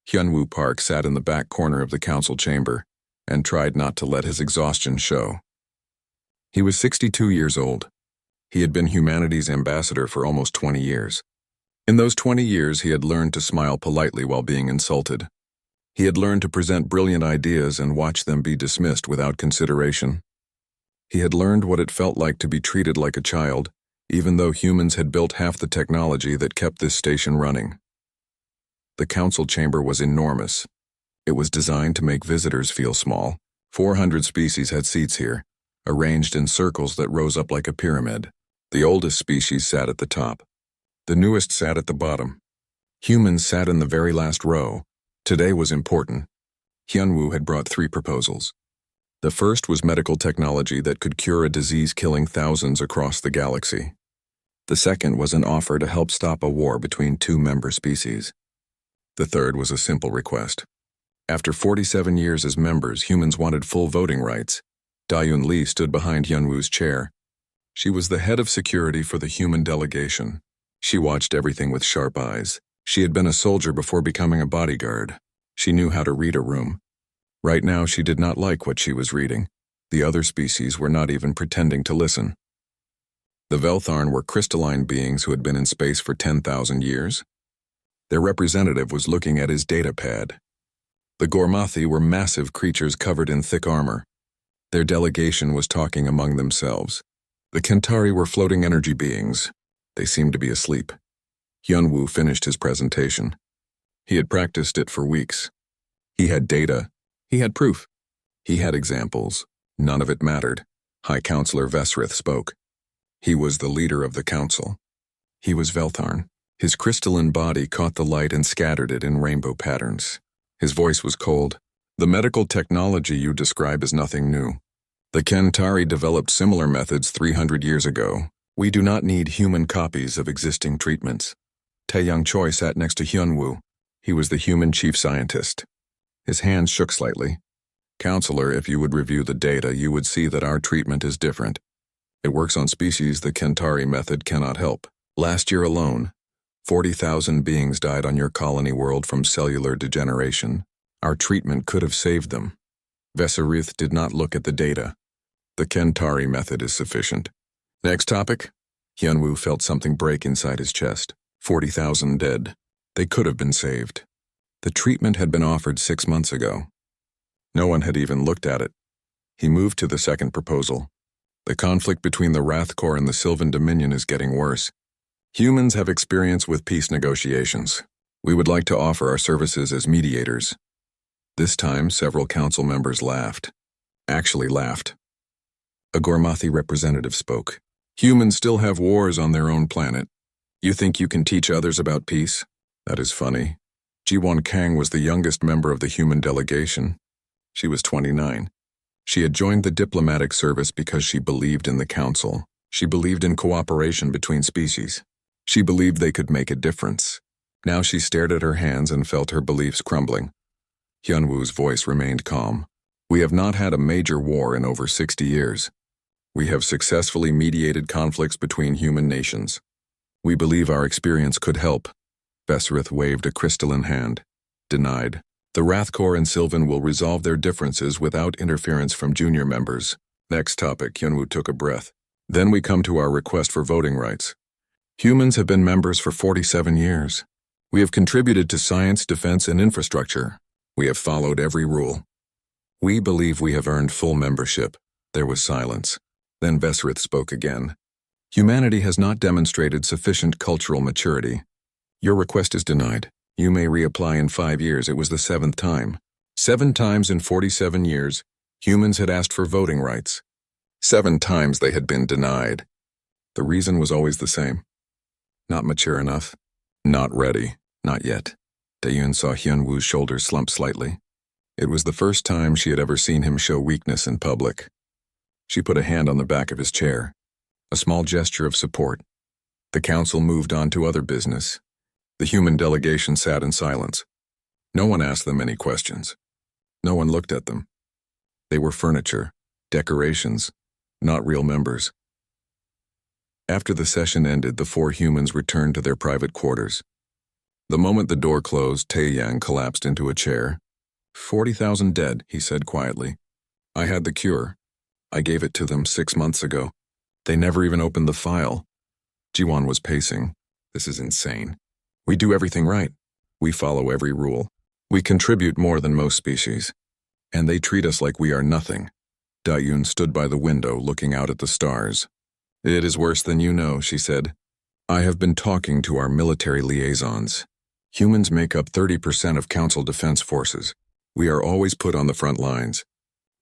Hyunwoo Park sat in the back corner of the council chamber and tried not to let his exhaustion show. He was 62 years old. He had been humanity's ambassador for almost 20 years. In those 20 years, he had learned to smile politely while being insulted. He had learned to present brilliant ideas and watch them be dismissed without consideration. He had learned what it felt like to be treated like a child, even though humans had built half the technology that kept this station running. The council chamber was enormous. It was designed to make visitors feel small. 400 species had seats here, arranged in circles that rose up like a pyramid. The oldest species sat at the top. The newest sat at the bottom. Humans sat in the very last row. Today was important. Hyunwoo had brought 3 proposals. The first was medical technology that could cure a disease killing thousands across the galaxy. The second was an offer to help stop a war between 2 member species. The third was a simple request. After 47 years as members, humans wanted full voting rights. Da-Yun Lee stood behind Hyunwoo's chair. She was the head of security for the human delegation. She watched everything with sharp eyes. She had been a soldier before becoming a bodyguard. She knew how to read a room. Right now, she did not like what she was reading. The other species were not even pretending to listen. The Veltharn were crystalline beings who had been in space for 10,000 years. Their representative was looking at his data pad. The Gormathi were massive creatures covered in thick armor. Their delegation was talking among themselves. The Kentari were floating energy beings. They seemed to be asleep. Hyunwoo finished his presentation. He had practiced it for weeks. He had data. He had proof. He had examples. None of it mattered. High Counselor Vesrith spoke. He was the leader of the council. He was Veltharn. His crystalline body caught the light and scattered it in rainbow patterns. His voice was cold. The medical technology you describe is nothing new. The Kentari developed similar methods 300 years ago. We do not need human copies of existing treatments. Taeyang Choi sat next to Hyunwoo. He was the human chief scientist. His hands shook slightly. Counselor, if you would review the data, you would see that our treatment is different. It works on species the Kentari method cannot help. Last year alone, 40,000 beings died on your colony world from cellular degeneration. Our treatment could have saved them. Vesrith did not look at the data. The Kentari method is sufficient. Next topic. Hyunwoo felt something break inside his chest. 40,000 dead. They could have been saved. The treatment had been offered 6 months ago. No one had even looked at it. He moved to the second proposal. The conflict between the Wrath Corps and the Sylvan Dominion is getting worse. Humans have experience with peace negotiations. We would like to offer our services as mediators. This time, several council members laughed. Actually laughed. A Gormathi representative spoke. Humans still have wars on their own planet. You think you can teach others about peace? That is funny. Jiwon Kang was the youngest member of the human delegation. She was 29. She had joined the diplomatic service because she believed in the council. She believed in cooperation between species. She believed they could make a difference. Now she stared at her hands and felt her beliefs crumbling. Hyunwoo's voice remained calm. We have not had a major war in over 60 years. We have successfully mediated conflicts between human nations. We believe our experience could help. Vesrith waved a crystalline hand. Denied. The Wrath Corps and Sylvan will resolve their differences without interference from junior members. Next topic. Hyunwoo took a breath. Then we come to our request for voting rights. Humans have been members for 47 years. We have contributed to science, defense, and infrastructure. We have followed every rule. We believe we have earned full membership. There was silence. Then Vesrith spoke again. Humanity has not demonstrated sufficient cultural maturity. Your request is denied. You may reapply in 5 years. It was the 7th time. 7 times in 47 years, humans had asked for voting rights. 7 times they had been denied. The reason was always the same. Not mature enough. Not ready. Not yet. Taeyun saw Hyunwoo's shoulders slump slightly. It was the first time she had ever seen him show weakness in public. She put a hand on the back of his chair. A small gesture of support. The council moved on to other business. The human delegation sat in silence. No one asked them any questions. No one looked at them. They were furniture, decorations, not real members. After the session ended, the 4 humans returned to their private quarters. The moment the door closed, Tae-yang collapsed into a chair. 40,000 dead, he said quietly. I had the cure. I gave it to them 6 months ago. They never even opened the file. Ji-won was pacing. This is insane. We do everything right. We follow every rule. We contribute more than most species. And they treat us like we are nothing. Da-yoon stood by the window looking out at the stars. It is worse than you know, she said. I have been talking to our military liaisons. Humans make up 30% of Council defense forces. We are always put on the front lines.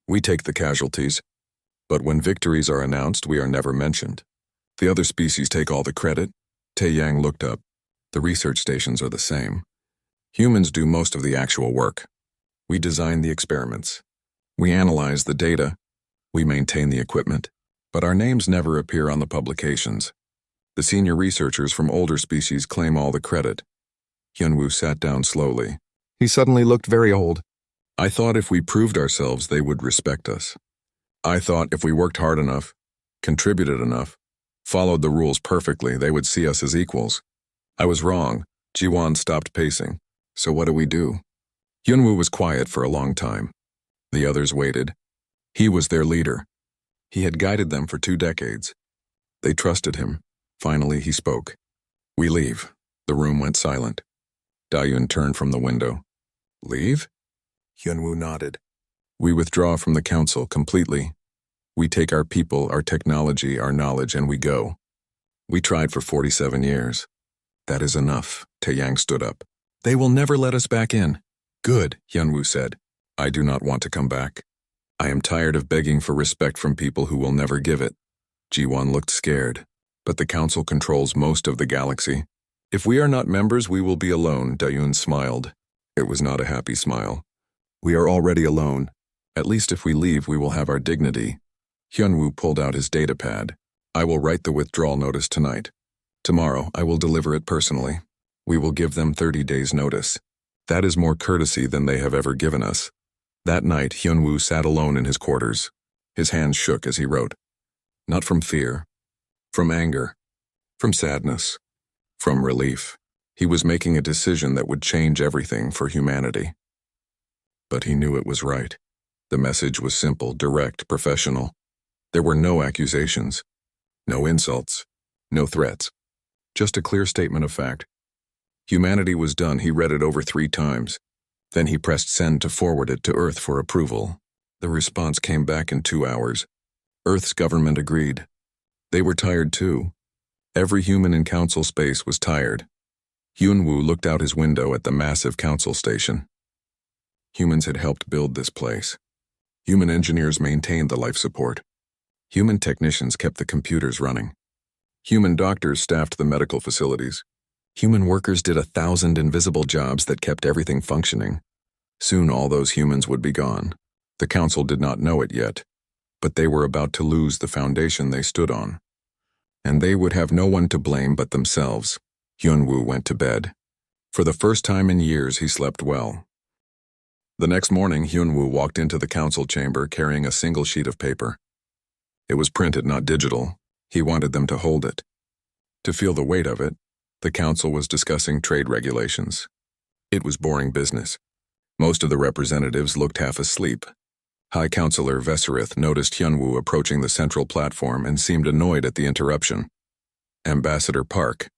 We take the casualties. But when victories are announced, we are never mentioned. The other species take all the credit. Tae-yang looked up. The research stations are the same. Humans do most of the actual work. We design the experiments. We analyze the data. We maintain the equipment. But our names never appear on the publications. The senior researchers from older species claim all the credit. Hyunwoo sat down slowly. He suddenly looked very old. I thought if we proved ourselves, they would respect us. I thought if we worked hard enough, contributed enough, followed the rules perfectly, they would see us as equals. I was wrong. Ji-won stopped pacing. So what do we do? Hyunwoo was quiet for a long time. The others waited. He was their leader. He had guided them for 2 decades. They trusted him. Finally, he spoke. We leave. The room went silent. Da-yoon turned from the window. Leave? Hyunwoo nodded. We withdraw from the council completely. We take our people, our technology, our knowledge, and we go. We tried for 47 years. That is enough. Tae-yang stood up. They will never let us back in. Good, Hyunwoo said. I do not want to come back. I am tired of begging for respect from people who will never give it. Ji-won looked scared. But the council controls most of the galaxy. If we are not members, we will be alone, Da-yoon smiled. It was not a happy smile. We are already alone. At least if we leave, we will have our dignity. Hyunwoo pulled out his datapad. I will write the withdrawal notice tonight. Tomorrow, I will deliver it personally. We will give them 30 days' notice. That is more courtesy than they have ever given us. That night, Hyunwoo sat alone in his quarters. His hands shook as he wrote. Not from fear. From anger. From sadness. From relief. He was making a decision that would change everything for humanity. But he knew it was right. The message was simple, direct, professional. There were no accusations. No insults. No threats. Just a clear statement of fact. Humanity was done. He read it over 3 times. Then he pressed send to forward it to Earth for approval. The response came back in 2 hours. Earth's government agreed. They were tired too. Every human in council space was tired. Hyunwoo looked out his window at the massive council station. Humans had helped build this place. Human engineers maintained the life support. Human technicians kept the computers running. Human doctors staffed the medical facilities. Human workers did 1,000 invisible jobs that kept everything functioning. Soon all those humans would be gone. The council did not know it yet, but they were about to lose the foundation they stood on. And they would have no one to blame but themselves. Hyunwoo went to bed. For the first time in years, he slept well. The next morning, Hyunwoo walked into the council chamber carrying a single sheet of paper. It was printed, not digital. He wanted them to hold it. To feel the weight of it, the council was discussing trade regulations. It was boring business. Most of the representatives looked half asleep. High Counselor Veserith noticed Hyunwoo approaching the central platform and seemed annoyed at the interruption. Ambassador Park,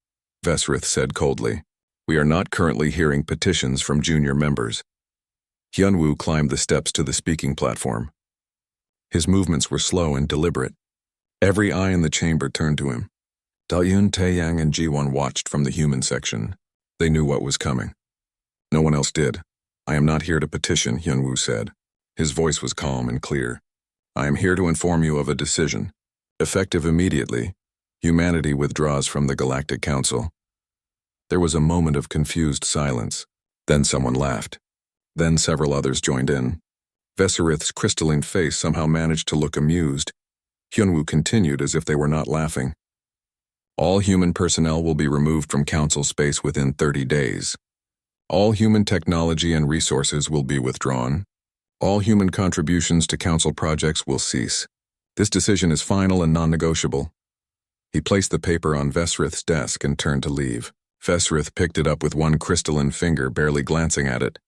Veserith said coldly, we are not currently hearing petitions from junior members. Hyunwoo climbed the steps to the speaking platform. His movements were slow and deliberate. Every eye in the chamber turned to him. Da-yoon, Tae-yang, and Ji-won watched from the human section. They knew what was coming. No one else did. I am not here to petition, Hyunwoo said. His voice was calm and clear. I am here to inform you of a decision. Effective immediately, humanity withdraws from the Galactic Council. There was a moment of confused silence. Then someone laughed. Then several others joined in. Veserith's crystalline face somehow managed to look amused. Hyunwoo continued as if they were not laughing. All human personnel will be removed from council space within 30 days. All human technology and resources will be withdrawn. All human contributions to council projects will cease. This decision is final and non-negotiable. He placed the paper on Veserith's desk and turned to leave. Fesrith picked it up with one crystalline finger, barely glancing at it.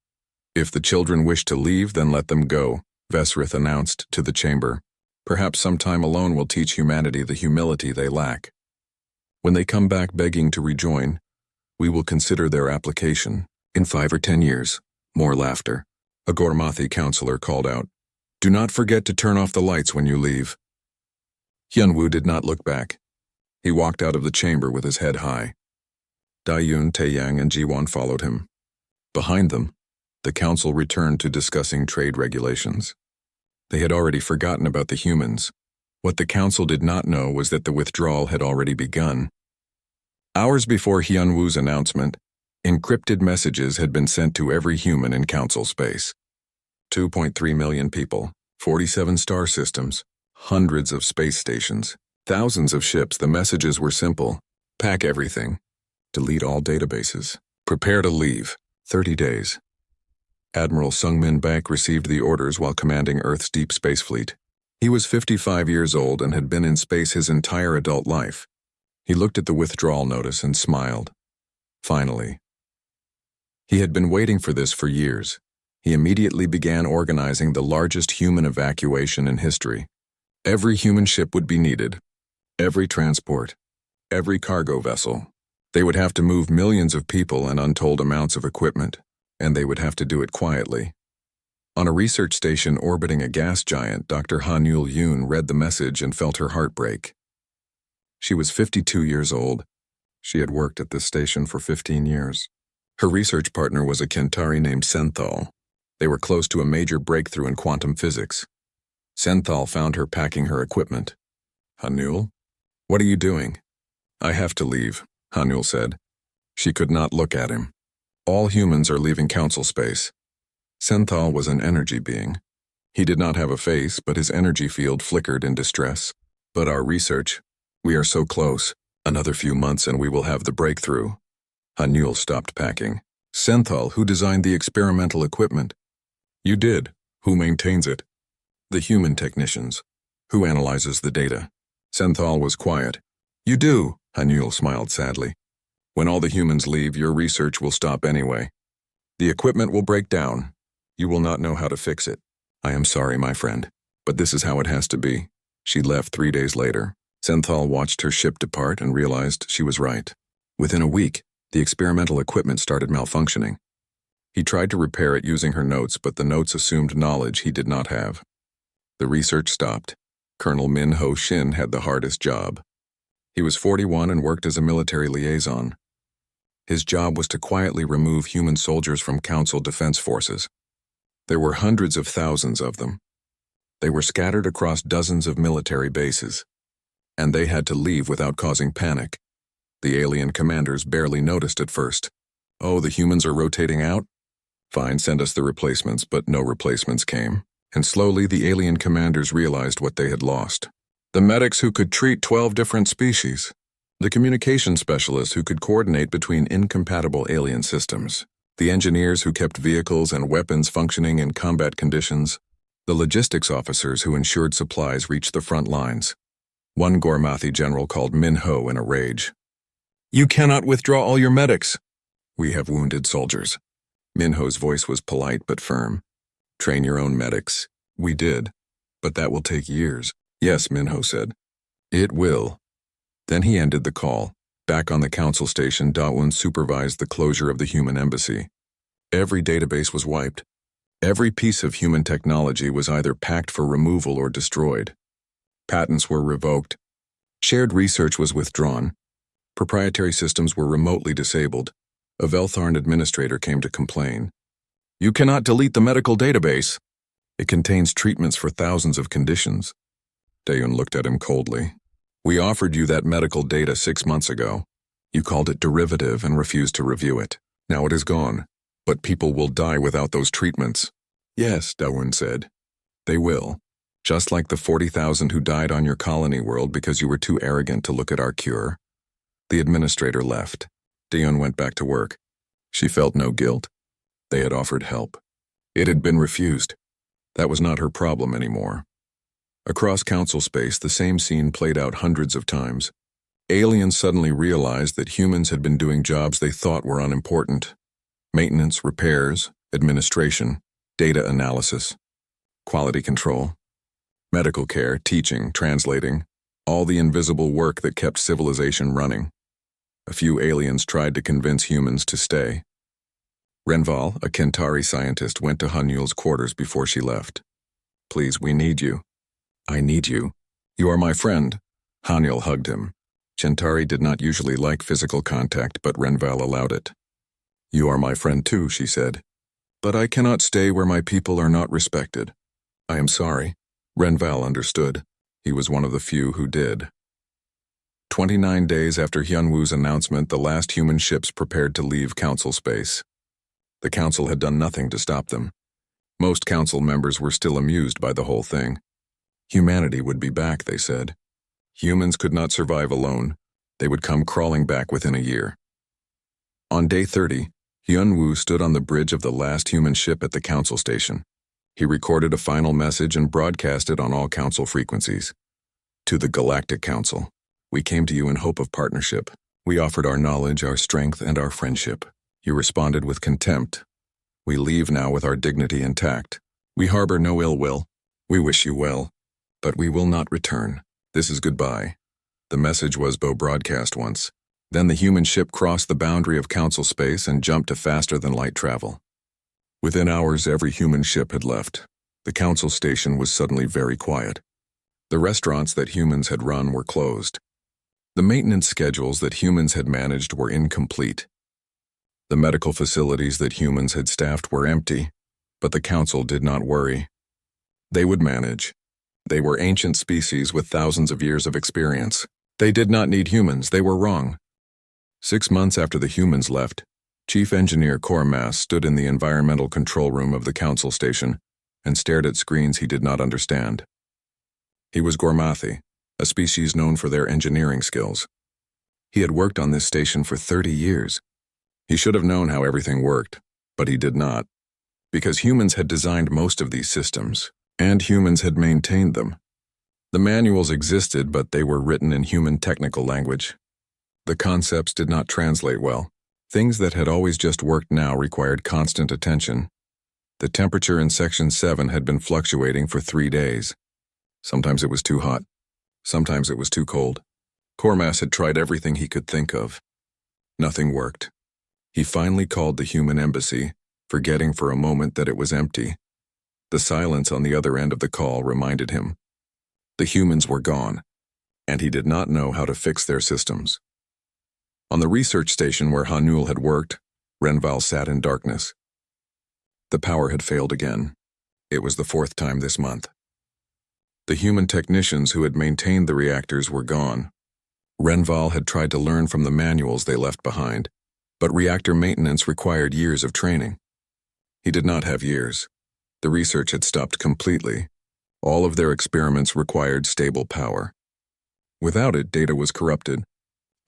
If the children wish to leave, then let them go, Vesrith announced to the chamber. Perhaps some time alone will teach humanity the humility they lack. When they come back begging to rejoin, we will consider their application. In 5 or 10 years. More laughter. A Gormathi counselor called out. Do not forget to turn off the lights when you leave. Hyunwoo did not look back. He walked out of the chamber with his head high. Daiyun, Taeyang, and Jiwon followed him. Behind them, the council returned to discussing trade regulations. They had already forgotten about the humans. What the council did not know was that the withdrawal had already begun. Hours before Hyunwoo's announcement, encrypted messages had been sent to every human in council space. 2.3 million people, 47 star systems, hundreds of space stations, thousands of ships. The messages were simple. Pack everything. Delete all databases. Prepare to leave. 30 days. Admiral Sungmin Bank received the orders while commanding Earth's deep space fleet. He was 55 years old and had been in space his entire adult life. He looked at the withdrawal notice and smiled. Finally. He had been waiting for this for years. He immediately began organizing the largest human evacuation in history. Every human ship would be needed. Every transport. Every cargo vessel. They would have to move millions of people and untold amounts of equipment, and they would have to do it quietly. On a research station orbiting a gas giant, Dr. Hanul Yoon read the message and felt her heart break. She was 52 years old. She had worked at this station for 15 years. Her research partner was a Kentari named Senthal. They were close to a major breakthrough in quantum physics. Senthal found her packing her equipment. Hanul? What are you doing? I have to leave, Hanul said. She could not look at him. All humans are leaving council space. Senthal was an energy being. He did not have a face, but his energy field flickered in distress. But our research, we are so close. Another few months and we will have the breakthrough. Hanul stopped packing. Senthal, who designed the experimental equipment? You did. Who maintains it? The human technicians. Who analyzes the data? Senthal was quiet. You do, Hanul smiled sadly. When all the humans leave, your research will stop anyway. The equipment will break down. You will not know how to fix it. I am sorry, my friend, but this is how it has to be. She left 3 days later. Senthal watched her ship depart and realized she was right. Within a week, the experimental equipment started malfunctioning. He tried to repair it using her notes, but the notes assumed knowledge he did not have. The research stopped. Colonel Min Ho Shin had the hardest job. He was 41 and worked as a military liaison. His job was to quietly remove human soldiers from Council defense forces. There were hundreds of thousands of them. They were scattered across dozens of military bases. And they had to leave without causing panic. The alien commanders barely noticed at first. Oh, the humans are rotating out? Fine, send us the replacements, but no replacements came. And slowly the alien commanders realized what they had lost. The medics who could treat 12 different species. The communication specialists who could coordinate between incompatible alien systems. The engineers who kept vehicles and weapons functioning in combat conditions. The logistics officers who ensured supplies reached the front lines. One Gormathi general called Min Ho in a rage. You cannot withdraw all your medics. We have wounded soldiers. Min Ho's voice was polite but firm. Train your own medics. We did. But that will take years. Yes, Min Ho said. It will. Then he ended the call. Back on the council station, Daewon supervised the closure of the human embassy. Every database was wiped. Every piece of human technology was either packed for removal or destroyed. Patents were revoked. Shared research was withdrawn. Proprietary systems were remotely disabled. A Veltharn administrator came to complain. You cannot delete the medical database. It contains treatments for thousands of conditions. Daewon looked at him coldly. We offered you that medical data 6 months ago. You called it derivative and refused to review it. Now it is gone. But people will die without those treatments. Yes, Daewon said. They will. Just like the 40,000 who died on your colony world because you were too arrogant to look at our cure. The administrator left. Daewon went back to work. She felt no guilt. They had offered help. It had been refused. That was not her problem anymore. Across council space, the same scene played out hundreds of times. Aliens suddenly realized that humans had been doing jobs they thought were unimportant. Maintenance, repairs, administration, data analysis, quality control, medical care, teaching, translating, all the invisible work that kept civilization running. A few aliens tried to convince humans to stay. Renval, a Kentari scientist, went to Hanul's quarters before she left. "Please, we need you." "I need you. You are my friend." Hanul hugged him. Kentari did not usually like physical contact, but Renval allowed it. "You are my friend too," she said. "But I cannot stay where my people are not respected." "I am sorry." Renval understood. He was one of the few who did. 29 days after Hyunwoo's announcement, the last human ships prepared to leave Council space. The Council had done nothing to stop them. Most Council members were still amused by the whole thing. Humanity would be back, they said. Humans could not survive alone. They would come crawling back within a year. On day 30, Hyunwoo stood on the bridge of the last human ship at the Council station. He recorded a final message and broadcast it on all Council frequencies. "To the Galactic Council, we came to you in hope of partnership. We offered our knowledge, our strength, and our friendship. You responded with contempt. We leave now with our dignity intact. We harbor no ill will. We wish you well, but we will not return. This is goodbye." The message was broadcast once. Then the human ship crossed the boundary of Council space and jumped to faster-than-light travel. Within hours, every human ship had left. The Council station was suddenly very quiet. The restaurants that humans had run were closed. The maintenance schedules that humans had managed were incomplete. The medical facilities that humans had staffed were empty, but the Council did not worry. They would manage. They were ancient species with thousands of years of experience. They did not need humans. They were wrong. 6 months after the humans left, Chief Engineer Kormas stood in the environmental control room of the Council station and stared at screens he did not understand. He was Gormathi, a species known for their engineering skills. He had worked on this station for 30 years. He should have known how everything worked, but he did not, because humans had designed most of these systems, and humans had maintained them. The manuals existed, but they were written in human technical language. The concepts did not translate well. Things that had always just worked now required constant attention. The temperature in Section 7 had been fluctuating for 3 days. Sometimes it was too hot. Sometimes it was too cold. Kormas had tried everything he could think of. Nothing worked. He finally called the human embassy, forgetting for a moment that it was empty. The silence on the other end of the call reminded him. The humans were gone, and he did not know how to fix their systems. On the research station where Hanul had worked, Renval sat in darkness. The power had failed again. It was the 4th time this month. The human technicians who had maintained the reactors were gone. Renval had tried to learn from the manuals they left behind, but reactor maintenance required years of training. He did not have years. The research had stopped completely. All of their experiments required stable power. Without it, data was corrupted.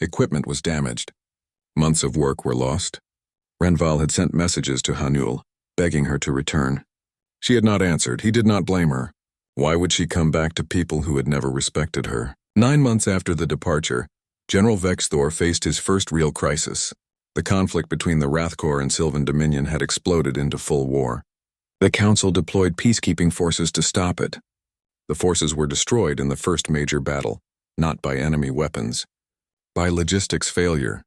Equipment was damaged. Months of work were lost. Renval had sent messages to Hanul, begging her to return. She had not answered. He did not blame her. Why would she come back to people who had never respected her? 9 months after the departure, General Vexthor faced his first real crisis. The conflict between the Wrathcore and Sylvan Dominion had exploded into full war. The Council deployed peacekeeping forces to stop it. The forces were destroyed in the first major battle, not by enemy weapons, by logistics failure.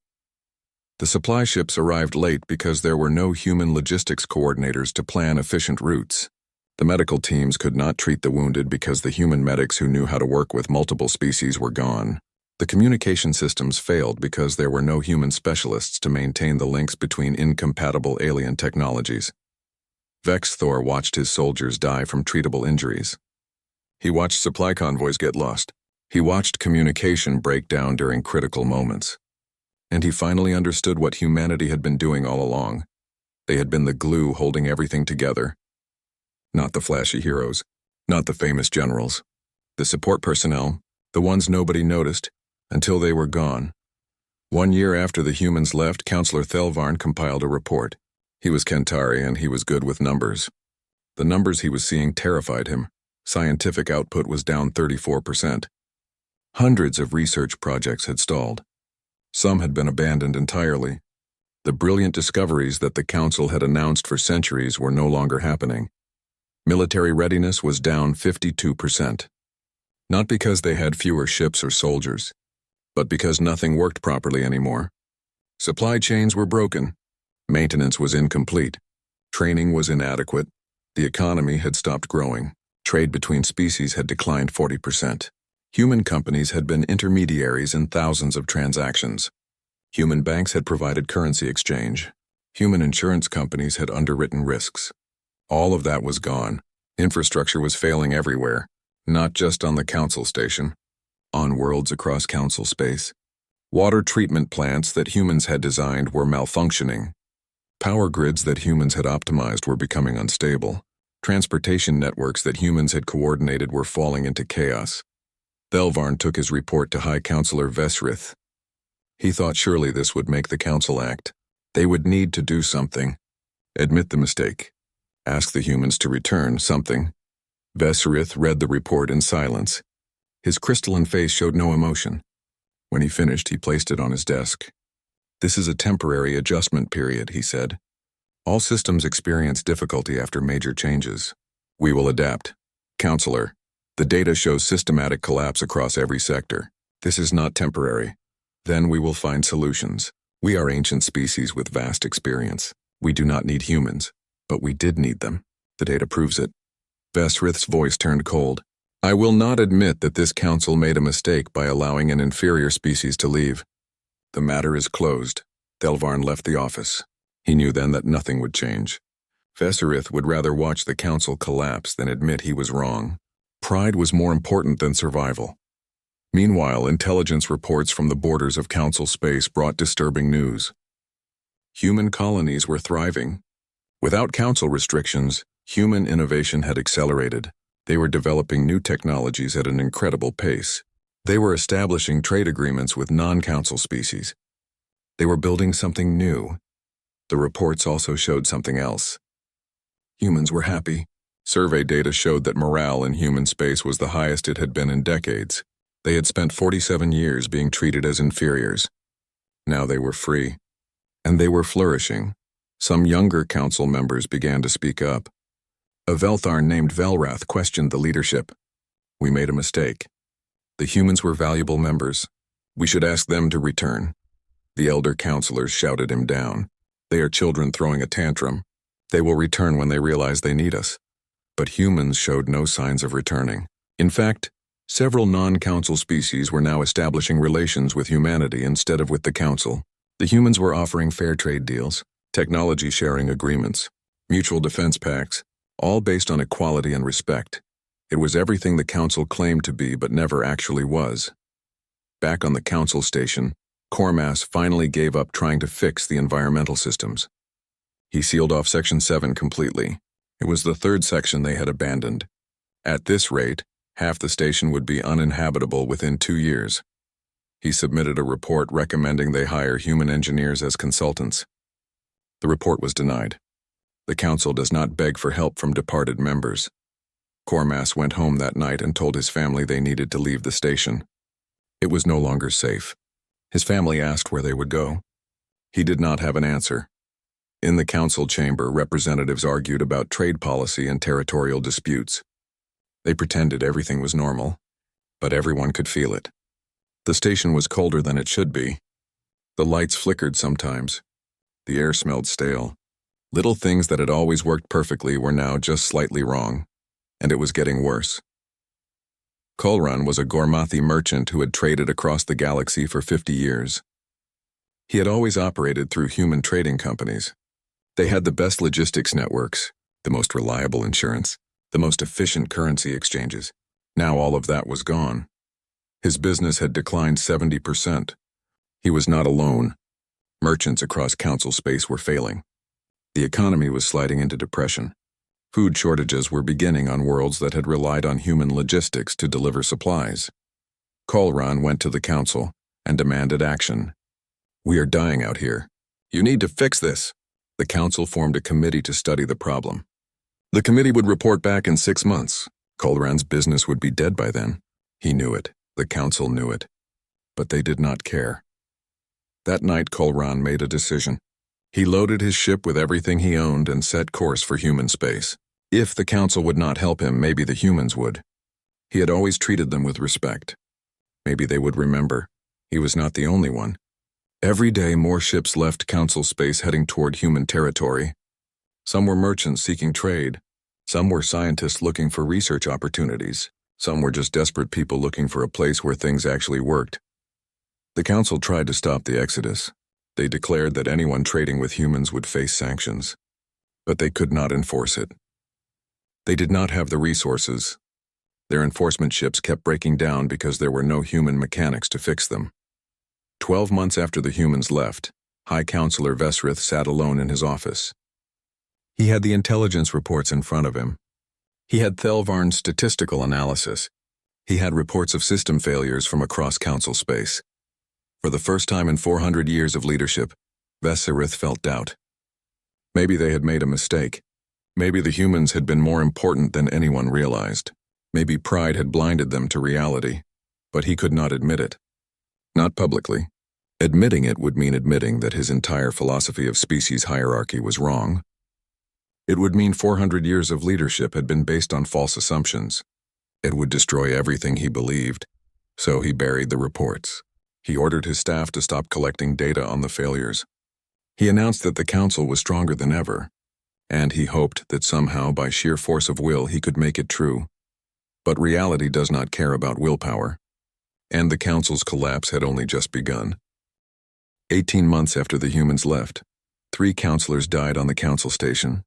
The supply ships arrived late because there were no human logistics coordinators to plan efficient routes. The medical teams could not treat the wounded because the human medics who knew how to work with multiple species were gone. The communication systems failed because there were no human specialists to maintain the links between incompatible alien technologies. Vexthor watched his soldiers die from treatable injuries. He watched supply convoys get lost. He watched communication break down during critical moments. And he finally understood what humanity had been doing all along. They had been the glue holding everything together. Not the flashy heroes, not the famous generals. The support personnel, the ones nobody noticed, until they were gone. 1 year after the humans left, Counselor Thelvarn compiled a report. He was Kentari and he was good with numbers. The numbers he was seeing terrified him. Scientific output was down 34%. Hundreds of research projects had stalled. Some had been abandoned entirely. The brilliant discoveries that the Council had announced for centuries were no longer happening. Military readiness was down 52%. Not because they had fewer ships or soldiers, but because nothing worked properly anymore. Supply chains were broken. Maintenance was incomplete. Training was inadequate. The economy had stopped growing. Trade between species had declined 40%. Human companies had been intermediaries in thousands of transactions. Human banks had provided currency exchange. Human insurance companies had underwritten risks. All of that was gone. Infrastructure was failing everywhere, not just on the Council station, on worlds across Council space. Water treatment plants that humans had designed were malfunctioning. Power grids that humans had optimized were becoming unstable. Transportation networks that humans had coordinated were falling into chaos. Thelvarn took his report to High Counselor Vesrith. He thought surely this would make the Council act. They would need to do something. Admit the mistake. Ask the humans to return something. Vesrith read the report in silence. His crystalline face showed no emotion. When he finished, he placed it on his desk. "This is a temporary adjustment period," he said. "All systems experience difficulty after major changes. We will adapt. Counselor, the data shows systematic collapse across every sector. This is not temporary. Then we will find solutions. We are ancient species with vast experience. We do not need humans, but we did need them. The data proves it." Vesrith's voice turned cold. "I will not admit that this council made a mistake by allowing an inferior species to leave. The matter is closed." Thelvarn left the office. He knew then that nothing would change. Vesrith would rather watch the council collapse than admit he was wrong. Pride was more important than survival. Meanwhile, intelligence reports from the borders of council space brought disturbing news. Human colonies were thriving. Without council restrictions, human innovation had accelerated. They were developing new technologies at an incredible pace. They were establishing trade agreements with non-council species. They were building something new. The reports also showed something else. Humans were happy. Survey data showed that morale in human space was the highest it had been in decades. They had spent 47 years being treated as inferiors. Now they were free. And they were flourishing. Some younger council members began to speak up. A Veltharn named Velrath questioned the leadership. "We made a mistake. The humans were valuable members. We should ask them to return." The elder counselors shouted him down. "They are children throwing a tantrum. They will return when they realize they need us." But humans showed no signs of returning. In fact, several non-council species were now establishing relations with humanity instead of with the council. The humans were offering fair trade deals, technology sharing agreements, mutual defense pacts, all based on equality and respect. It was everything the council claimed to be but never actually was. Back on the council station, Cormass finally gave up trying to fix the environmental systems. He sealed off Section 7 completely. It was the third section they had abandoned. At this rate, half the station would be uninhabitable within 2 years. He submitted a report recommending they hire human engineers as consultants. The report was denied. The council does not beg for help from departed members. Cormass went home that night and told his family they needed to leave the station. It was no longer safe. His family asked where they would go. He did not have an answer. In the council chamber, representatives argued about trade policy and territorial disputes. They pretended everything was normal, but everyone could feel it. The station was colder than it should be. The lights flickered sometimes. The air smelled stale. Little things that had always worked perfectly were now just slightly wrong, and it was getting worse. Kolran was a Gormathi merchant who had traded across the galaxy for 50 years. He had always operated through human trading companies. They had the best logistics networks, the most reliable insurance, the most efficient currency exchanges. Now all of that was gone. His business had declined 70%. He was not alone. Merchants across council space were failing. The economy was sliding into depression. Food shortages were beginning on worlds that had relied on human logistics to deliver supplies. Kolran went to the council and demanded action. "We are dying out here. You need to fix this." The council formed a committee to study the problem. The committee would report back in 6 months. Kolran's business would be dead by then. He knew it. The council knew it, but they did not care. That night, Kolran made a decision. He loaded his ship with everything he owned and set course for human space. If the council would not help him, maybe the humans would. He had always treated them with respect. Maybe they would remember. He was not the only one. Every day, more ships left council space heading toward human territory. Some were merchants seeking trade. Some were scientists looking for research opportunities. Some were just desperate people looking for a place where things actually worked. The council tried to stop the exodus. They declared that anyone trading with humans would face sanctions. But they could not enforce it. They did not have the resources. Their enforcement ships kept breaking down because there were no human mechanics to fix them. 12 months after the humans left, High Counselor Vesrith sat alone in his office. He had the intelligence reports in front of him. He had Thelvarn's statistical analysis. He had reports of system failures from across council space. For the first time in 400 years of leadership, Vesrith felt doubt. Maybe they had made a mistake. Maybe the humans had been more important than anyone realized. Maybe pride had blinded them to reality, but he could not admit it. Not publicly. Admitting it would mean admitting that his entire philosophy of species hierarchy was wrong. It would mean 400 years of leadership had been based on false assumptions. It would destroy everything he believed, so he buried the reports. He ordered his staff to stop collecting data on the failures. He announced that the council was stronger than ever, and he hoped that somehow by sheer force of will he could make it true. But reality does not care about willpower, and the council's collapse had only just begun. 18 months after the humans left, 3 counselors died on the council station.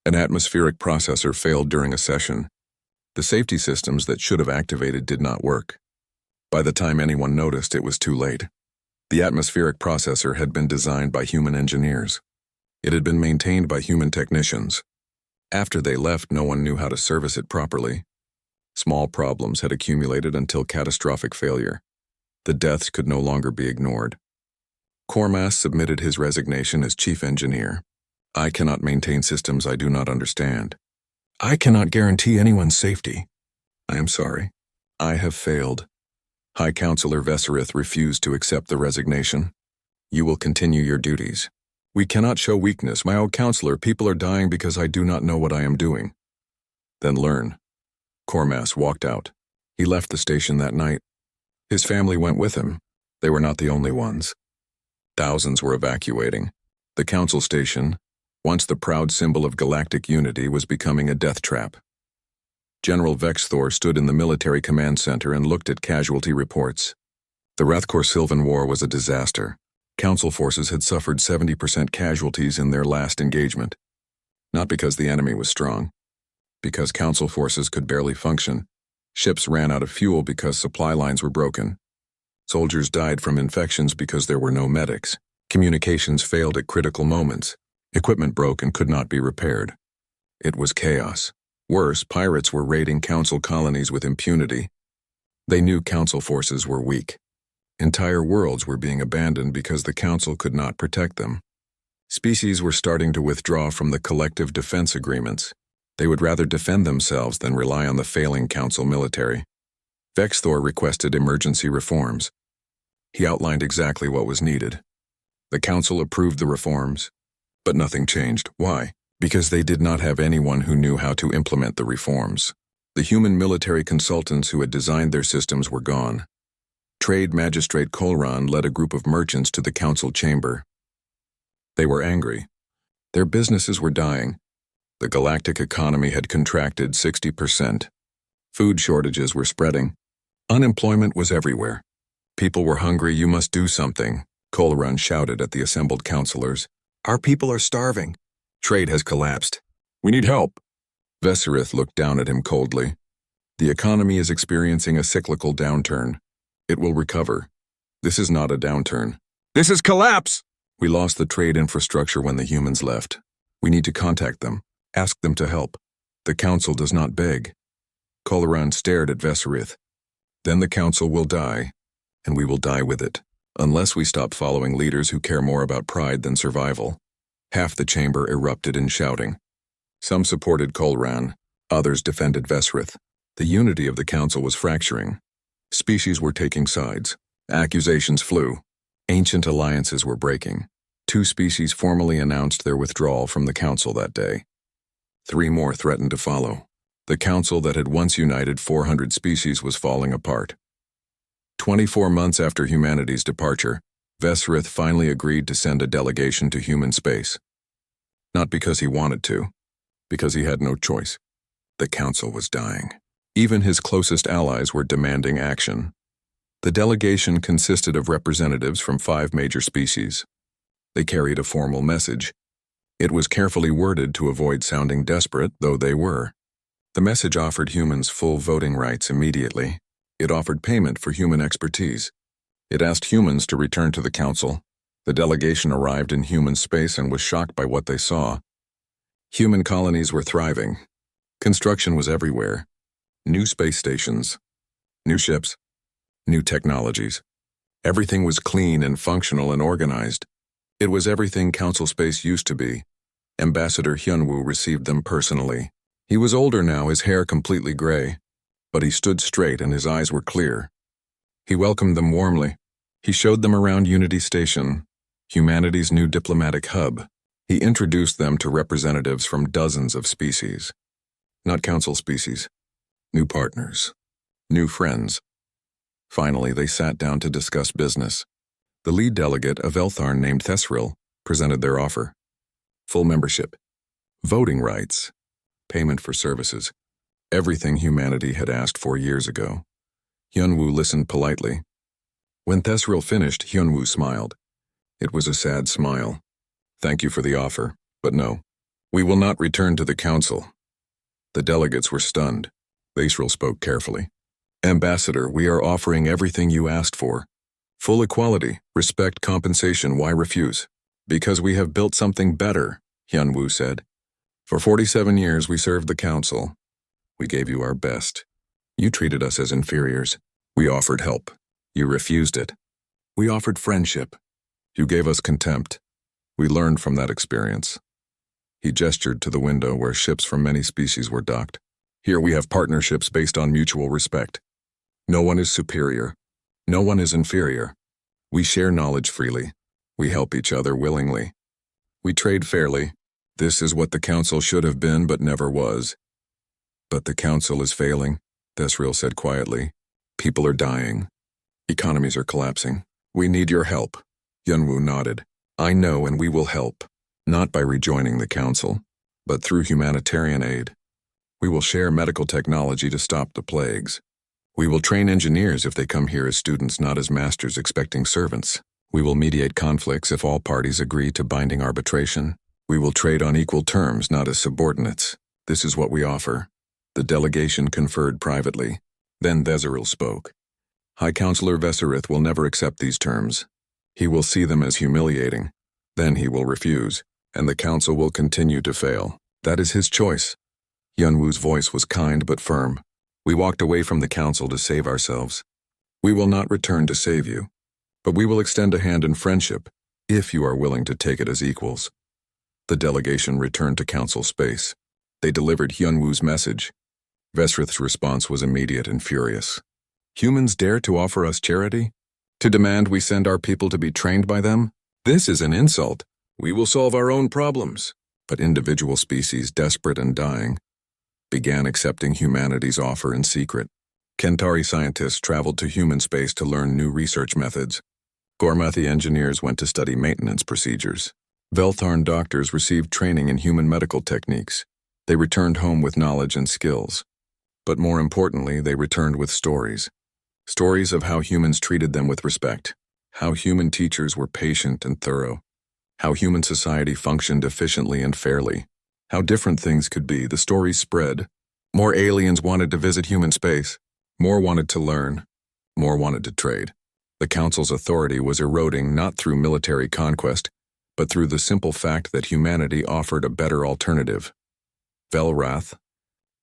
An atmospheric processor failed during a session. The safety systems that should have activated did not work. By the time anyone noticed, it was too late. The atmospheric processor had been designed by human engineers. It had been maintained by human technicians. After they left, no one knew how to service it properly. Small problems had accumulated until catastrophic failure. The deaths could no longer be ignored. Cormass submitted his resignation as chief engineer. I cannot maintain systems I do not understand. I cannot guarantee anyone's safety. I am sorry. I have failed. High Counselor Vesrith refused to accept the resignation. You will continue your duties. We cannot show weakness. My old counselor, people are dying because I do not know what I am doing. Then learn. Cormass walked out. He left the station that night. His family went with him. They were not the only ones. Thousands were evacuating. The council station, once the proud symbol of galactic unity, was becoming a death trap. General Vexthor stood in the military command center and looked at casualty reports. The Rathkor-Sylvan War was a disaster. Council forces had suffered 70% casualties in their last engagement. Not because the enemy was strong. Because council forces could barely function. Ships ran out of fuel because supply lines were broken. Soldiers died from infections because there were no medics. Communications failed at critical moments. Equipment broke and could not be repaired. It was chaos. Worse, pirates were raiding council colonies with impunity. They knew council forces were weak. Entire worlds were being abandoned because the council could not protect them. Species were starting to withdraw from the collective defense agreements. They would rather defend themselves than rely on the failing council military. Vexthor requested emergency reforms. He outlined exactly what was needed. The council approved the reforms, but nothing changed. Why? Because they did not have anyone who knew how to implement the reforms. The human military consultants who had designed their systems were gone. Trade Magistrate Kolran led a group of merchants to the council chamber. They were angry. Their businesses were dying. The galactic economy had contracted 60%. Food shortages were spreading. Unemployment was everywhere. People were hungry. You must do something, Kolran shouted at the assembled counselors. Our people are starving. Trade has collapsed. We need help. Vesrith looked down at him coldly. The economy is experiencing a cyclical downturn. It will recover. This is not a downturn. This is collapse! We lost the trade infrastructure when the humans left. We need to contact them. Ask them to help. The council does not beg. Kolran stared at Vesrith. Then the council will die, and we will die with it, unless we stop following leaders who care more about pride than survival. Half the chamber erupted in shouting. Some supported Kolran, others defended Vesrith. The unity of the council was fracturing. Species were taking sides. Accusations flew. Ancient alliances were breaking. 2 species formally announced their withdrawal from the Council that day. 3 more threatened to follow. The Council that had once united 400 species was falling apart. 24 months after humanity's departure, Vesrith finally agreed to send a delegation to human space. Not because he wanted to, because he had no choice. The Council was dying. Even his closest allies were demanding action. The delegation consisted of representatives from 5 major species. They carried a formal message. It was carefully worded to avoid sounding desperate, though they were. The message offered humans full voting rights immediately. It offered payment for human expertise. It asked humans to return to the Council. The delegation arrived in human space and was shocked by what they saw. Human colonies were thriving. Construction was everywhere. New space stations, new ships, new technologies. Everything was clean and functional and organized. It was everything Council space used to be. Ambassador Hyunwoo received them personally. He was older now, his hair completely gray, but he stood straight and his eyes were clear. He welcomed them warmly. He showed them around Unity Station, humanity's new diplomatic hub. He introduced them to representatives from dozens of species. Not Council species. New partners. New friends. Finally, they sat down to discuss business. The lead delegate, a Veltharn named Thesril, presented their offer. Full membership. Voting rights. Payment for services. Everything humanity had asked for years ago. Hyunwoo listened politely. When Thesril finished, Hyunwoo smiled. It was a sad smile. Thank you for the offer, but no. We will not return to the Council. The delegates were stunned. Thesril spoke carefully. Ambassador, we are offering everything you asked for. Full equality, respect, compensation, why refuse? Because we have built something better, Hyunwoo said. For 47 years we served the Council. We gave you our best. You treated us as inferiors. We offered help. You refused it. We offered friendship. You gave us contempt. We learned from that experience. He gestured to the window where ships from many species were docked. Here we have partnerships based on mutual respect. No one is superior. No one is inferior. We share knowledge freely. We help each other willingly. We trade fairly. This is what the Council should have been but never was. But the Council is failing, Thesril said quietly. People are dying. Economies are collapsing. We need your help. Hyunwoo nodded. I know, and we will help. Not by rejoining the Council, but through humanitarian aid. We will share medical technology to stop the plagues. We will train engineers if they come here as students, not as masters expecting servants. We will mediate conflicts if all parties agree to binding arbitration. We will trade on equal terms, not as subordinates. This is what we offer. The delegation conferred privately. Then Thesril spoke. High Counselor Vesarith will never accept these terms. He will see them as humiliating. Then he will refuse, and the Council will continue to fail. That is his choice. Hyunwoo's voice was kind but firm. We walked away from the Council to save ourselves. We will not return to save you, but we will extend a hand in friendship, if you are willing to take it as equals. The delegation returned to Council space. They delivered Hyunwoo's message. Vesrith's response was immediate and furious. Humans dare to offer us charity? To demand we send our people to be trained by them? This is an insult. We will solve our own problems. But individual species, desperate and dying, began accepting humanity's offer in secret. Kentari scientists traveled to human space to learn new research methods. Gormathi engineers went to study maintenance procedures. Veltharn doctors received training in human medical techniques. They returned home with knowledge and skills. But more importantly, they returned with stories. Stories of how humans treated them with respect, how human teachers were patient and thorough, how human society functioned efficiently and fairly. How different things could be. The stories spread. More aliens wanted to visit human space. More wanted to learn. More wanted to trade. The Council's authority was eroding not through military conquest, but through the simple fact that humanity offered a better alternative. Velrath,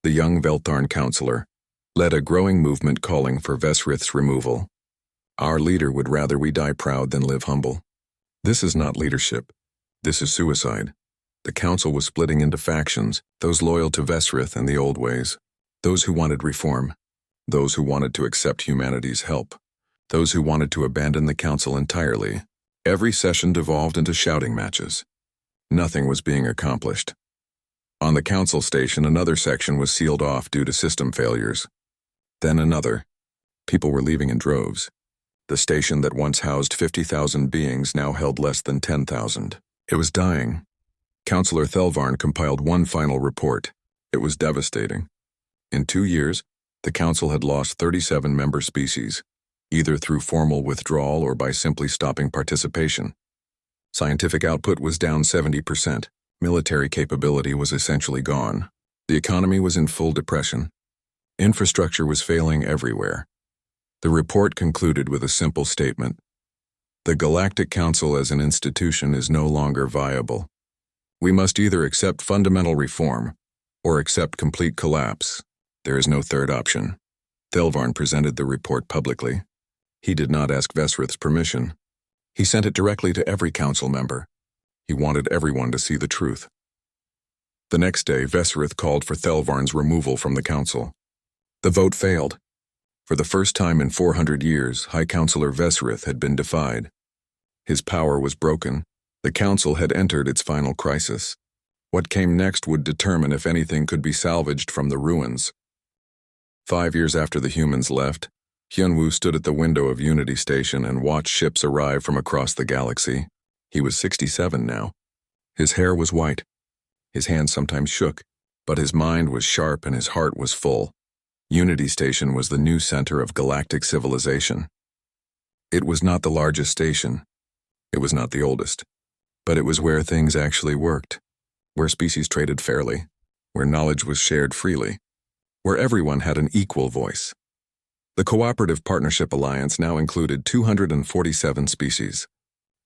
the young Veltharn counselor, led a growing movement calling for Vesrith's removal. Our leader would rather we die proud than live humble. This is not leadership. This is suicide. The Council was splitting into factions, those loyal to Vesrith and the old ways, those who wanted reform, those who wanted to accept humanity's help, those who wanted to abandon the council entirely. Every session devolved into shouting matches. Nothing was being accomplished. On the council station, another section was sealed off due to system failures. Then another. People were leaving in droves. The station that once housed 50,000 beings now held less than 10,000. It was dying. Councillor Thelvarn compiled one final report. It was devastating. In 2 years, the council had lost 37 member species, either through formal withdrawal or by simply stopping participation. Scientific output was down 70%. Military capability was essentially gone. The economy was in full depression. Infrastructure was failing everywhere. The report concluded with a simple statement. The Galactic Council as an institution is no longer viable. We must either accept fundamental reform or accept complete collapse. There is no third option. Thelvarn presented the report publicly. He did not ask Vesrith's permission. He sent it directly to every council member. He wanted everyone to see the truth. The next day, Vesrith called for Thelvarn's removal from the council. The vote failed. For the first time in 400 years, High Councillor Vesrith had been defied. His power was broken. The council had entered its final crisis. What came next would determine if anything could be salvaged from the ruins. 5 years after the humans left, Hyunwoo stood at the window of Unity Station and watched ships arrive from across the galaxy. He was 67 now. His hair was white. His hands sometimes shook, but his mind was sharp and his heart was full. Unity Station was the new center of galactic civilization. It was not the largest station. It was not the oldest. But it was where things actually worked, where species traded fairly, where knowledge was shared freely, where everyone had an equal voice. The Cooperative Partnership Alliance now included 247 species.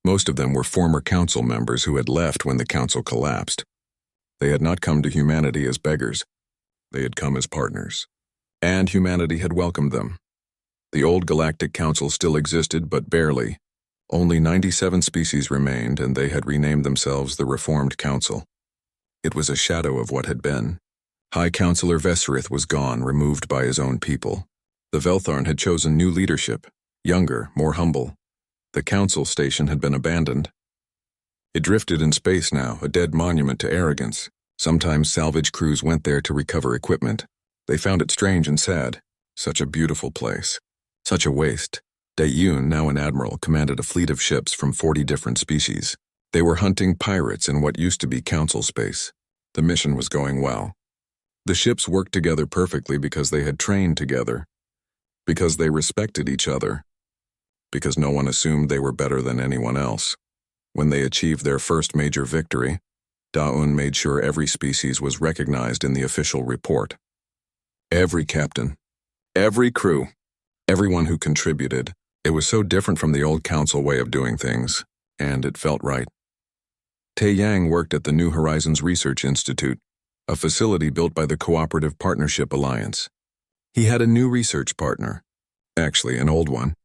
Most of them were former council members who had left when the council collapsed. They had not come to humanity as beggars. They had come as partners. And humanity had welcomed them. The old Galactic Council still existed, but barely. Only 97 species remained, and they had renamed themselves the Reformed Council. It was a shadow of what had been. High Councillor Vesrith was gone, removed by his own people. The Veltharn had chosen new leadership, younger, more humble. The council station had been abandoned. It drifted in space now, a dead monument to arrogance. Sometimes salvage crews went there to recover equipment. They found it strange and sad. Such a beautiful place. Such a waste. Dae-Yoon, now an admiral, commanded a fleet of ships from 40 different species. They were hunting pirates in what used to be council space. The mission was going well. The ships worked together perfectly because they had trained together, because they respected each other, because no one assumed they were better than anyone else. When they achieved their first major victory, Da-Un made sure every species was recognized in the official report. Every captain, every crew, everyone who contributed. It was so different from the old council way of doing things, and it felt right. Tae-Yang worked at the New Horizons Research Institute, a facility built by the Cooperative Partnership Alliance. He had a new research partner, actually an old one.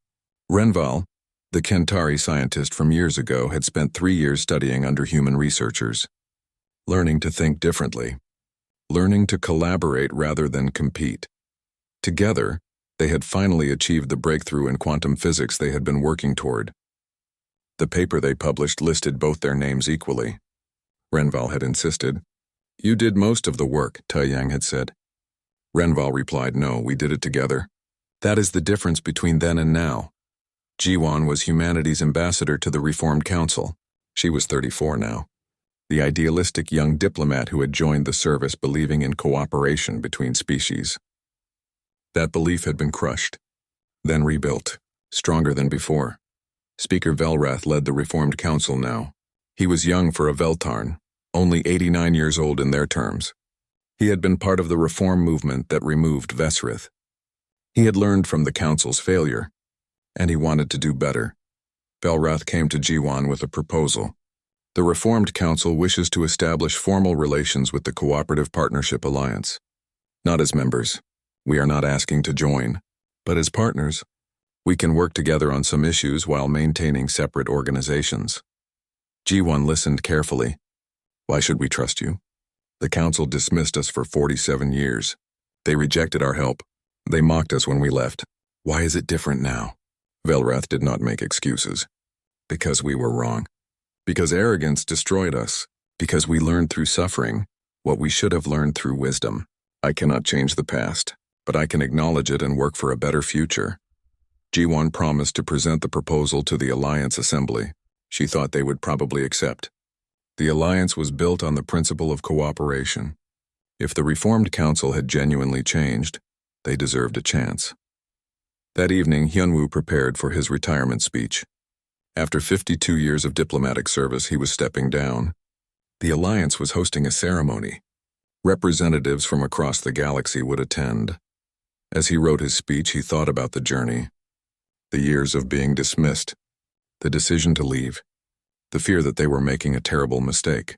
Renval, the Kentari scientist from years ago, had spent 3 years studying under human researchers, learning to think differently, learning to collaborate rather than compete. Together, they had finally achieved the breakthrough in quantum physics they had been working toward. The paper they published listed both their names equally. Renval had insisted. "You did most of the work," Tae-Yang had said. Renval replied, "No, we did it together. That is the difference between then and now." Jiwon was humanity's ambassador to the Reformed Council. She was 34 now. The idealistic young diplomat who had joined the service believing in cooperation between species. That belief had been crushed, then rebuilt, stronger than before. Speaker Velrath led the Reformed Council now. He was young for a Veltarn, only 89 years old in their terms. He had been part of the reform movement that removed Vesrith. He had learned from the council's failure, and he wanted to do better. Velrath came to Jiwon with a proposal. The Reformed Council wishes to establish formal relations with the Cooperative Partnership Alliance. Not as members. We are not asking to join, but as partners. We can work together on some issues while maintaining separate organizations. Jiwon listened carefully. Why should we trust you? The council dismissed us for 47 years. They rejected our help. They mocked us when we left. Why is it different now? Velrath did not make excuses. Because we were wrong. Because arrogance destroyed us. Because we learned through suffering what we should have learned through wisdom. I cannot change the past, but I can acknowledge it and work for a better future. Ji-won promised to present the proposal to the Alliance Assembly. She thought they would probably accept. The alliance was built on the principle of cooperation. If the Reformed Council had genuinely changed, they deserved a chance. That evening, Hyunwoo prepared for his retirement speech. After 52 years of diplomatic service, he was stepping down. The alliance was hosting a ceremony. Representatives from across the galaxy would attend. As he wrote his speech, he thought about the journey, the years of being dismissed, the decision to leave, the fear that they were making a terrible mistake,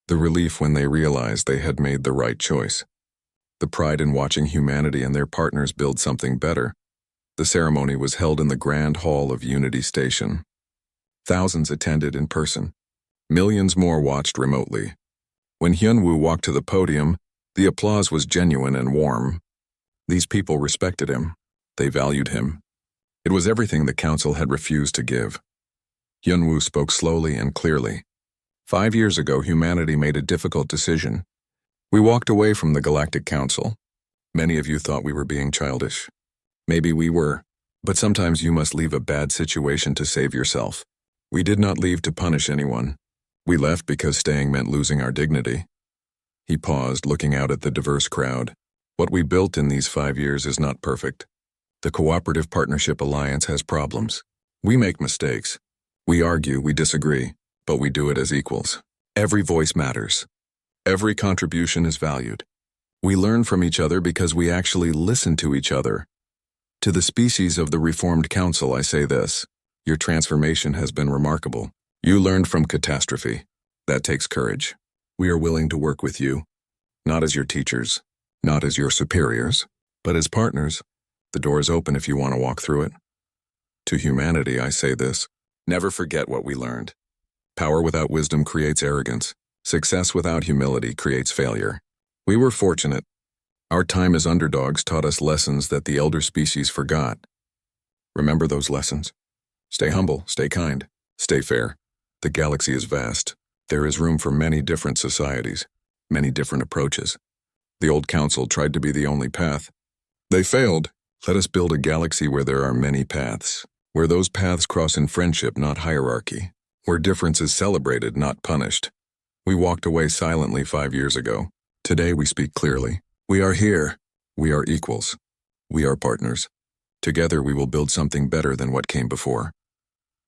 the relief when they realized they had made the right choice, the pride in watching humanity and their partners build something better. The ceremony was held in the Grand Hall of Unity Station. Thousands attended in person. Millions more watched remotely. When Hyunwoo walked to the podium, the applause was genuine and warm. These people respected him. They valued him. It was everything the council had refused to give. Hyunwoo spoke slowly and clearly. 5 years ago, humanity made a difficult decision. We walked away from the Galactic Council. Many of you thought we were being childish. Maybe we were, but sometimes you must leave a bad situation to save yourself. We did not leave to punish anyone. We left because staying meant losing our dignity. He paused, looking out at the diverse crowd. What we built in these 5 years is not perfect. The Cooperative Partnership Alliance has problems. We make mistakes. We argue, we disagree, but we do it as equals. Every voice matters. Every contribution is valued. We learn from each other because we actually listen to each other. To the species of the Reformed Council, I say this: your transformation has been remarkable. You learned from catastrophe. That takes courage. We are willing to work with you, not as your teachers, not as your superiors, but as partners. The door is open if you want to walk through it. To humanity, I say this: never forget what we learned. Power without wisdom creates arrogance. Success without humility creates failure. We were fortunate. Our time as underdogs taught us lessons that the elder species forgot. Remember those lessons. Stay humble, stay kind, stay fair. The galaxy is vast. There is room for many different societies, many different approaches. The old council tried to be the only path. They failed. Let us build a galaxy where there are many paths, where those paths cross in friendship, not hierarchy, where difference is celebrated, not punished. We walked away silently 5 years ago. Today we speak clearly. We are here. We are equals. We are partners. Together we will build something better than what came before.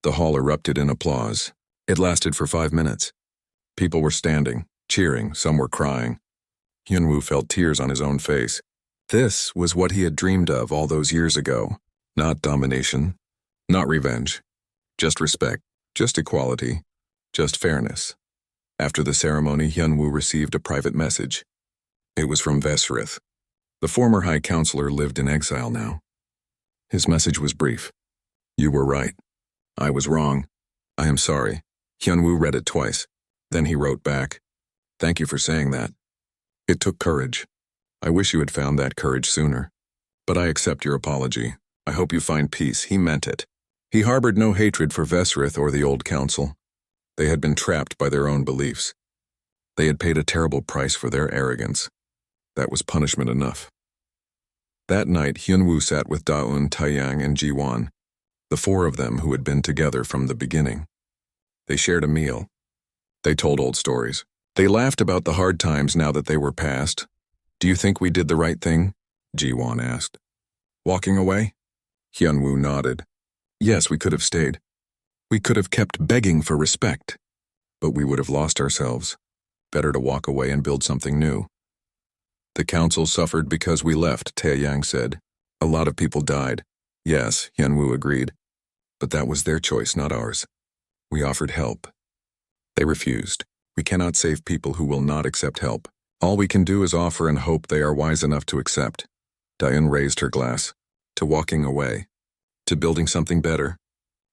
The hall erupted in applause. It lasted for 5 minutes. People were standing, cheering, some were crying. Hyunwoo felt tears on his own face. This was what he had dreamed of all those years ago. Not domination, not revenge. Just respect, just equality, just fairness. After the ceremony, Hyunwoo received a private message. It was from Vesrith. The former High Counselor lived in exile now. His message was brief. You were right. I was wrong. I am sorry. Hyunwoo read it twice. Then he wrote back. Thank you for saying that. It took courage. I wish you had found that courage sooner. But I accept your apology. I hope you find peace. He meant it. He harbored no hatred for Vesrith or the old council. They had been trapped by their own beliefs. They had paid a terrible price for their arrogance. That was punishment enough. That night, Hyunwoo sat with Daeun, Taeyang, and Ji-won, the 4 of them who had been together from the beginning. They shared a meal. They told old stories. They laughed about the hard times now that they were past. Do you think we did the right thing? Ji-won asked. Walking away? Hyunwoo nodded. Yes, we could have stayed. We could have kept begging for respect. But we would have lost ourselves. Better to walk away and build something new. The council suffered because we left, Taeyang said. A lot of people died. Yes, Hyunwoo agreed. But that was their choice, not ours. We offered help. They refused. We cannot save people who will not accept help. All we can do is offer and hope they are wise enough to accept. Daeun raised her glass. To walking away. To building something better.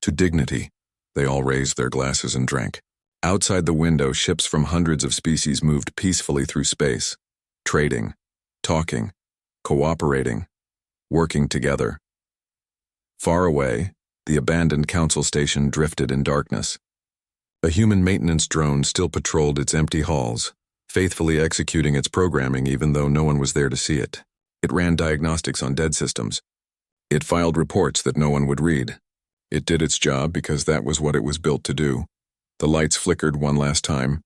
To dignity. They all raised their glasses and drank. Outside the window, ships from hundreds of species moved peacefully through space. Trading. Talking. Cooperating. working together. Far away, the abandoned council station drifted in darkness. A human maintenance drone still patrolled its empty halls, faithfully executing its programming even though no one was there to see it. It ran diagnostics on dead systems. It filed reports that no one would read. It did its job because that was what it was built to do. The lights flickered one last time,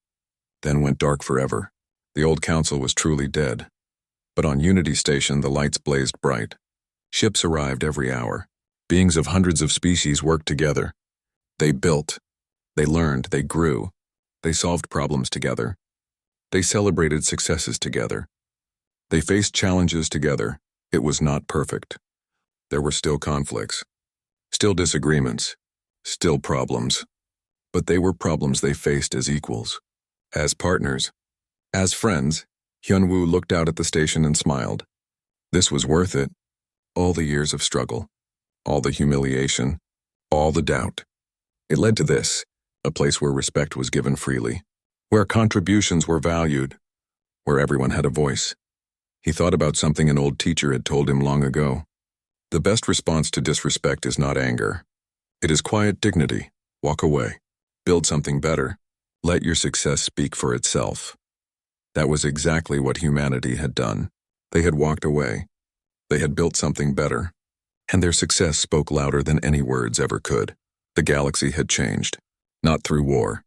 then went dark forever. The old council was truly dead. But on Unity Station, the lights blazed bright. Ships arrived every hour. Beings of hundreds of species worked together. They built. They learned. They grew. They solved problems together. They celebrated successes together. They faced challenges together. It was not perfect. There were still conflicts, still disagreements, still problems. But they were problems they faced as equals, as partners, as friends. Hyunwoo looked out at the station and smiled. This was worth it. All the years of struggle, all the humiliation, all the doubt. It led to this, a place where respect was given freely, where contributions were valued, where everyone had a voice. He thought about something an old teacher had told him long ago. The best response to disrespect is not anger. It is quiet dignity. Walk away. Build something better. Let your success speak for itself. That was exactly what humanity had done. They had walked away. They had built something better. And their success spoke louder than any words ever could. The galaxy had changed. Not through war.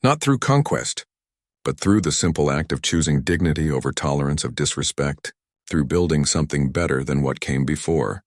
Not through conquest. But through the simple act of choosing dignity over tolerance of disrespect. Through building something better than what came before.